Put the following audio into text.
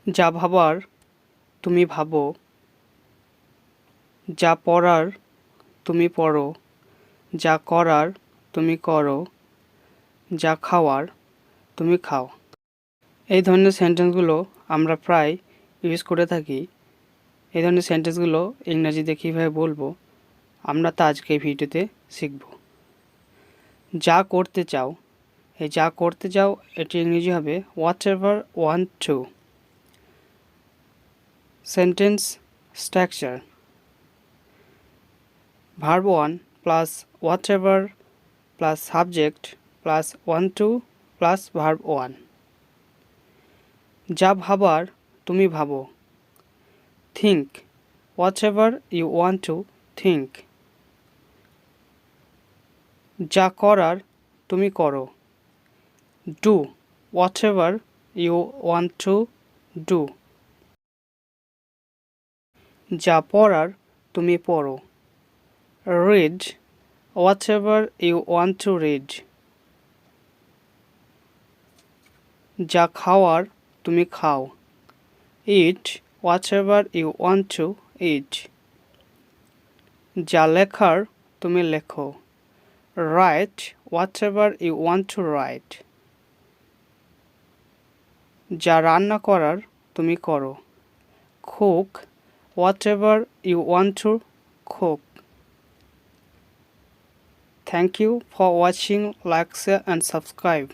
যা ভাবার তুমি ভাবো, যা পড়ার তুমি পড়ো, যা করার তুমি করো, যা খাওয়ার তুমি খাও। এই ধরনের সেন্টেন্সগুলো আমরা প্রায় ইউজ করে থাকি। এই ধরনের সেন্টেন্সগুলো ইংরাজিতে কীভাবে বলবো আমরা তা আজকে এই ভিডিওতে শিখব। যা করতে চাও, এই যা করতে চাও এটি ইংরেজি হবে whatever want to. Sentence structure: verb 1 plus whatever plus subject plus want to plus verb 1। যা ভাবার তুমি ভাবো, think whatever you want to think. যা করার তুমি করো, do whatever you want to do. যা পড়ার তুমি পড়ো, read whatever you want to read. যা খাওয়ার তুমি খাও, eat whatever you want to eat. যা লেখার তুমি লেখো, write whatever you want to write. যা রান্না করার তুমি করো, cook whatever you want to cook. Thank you for watching, like, share and subscribe.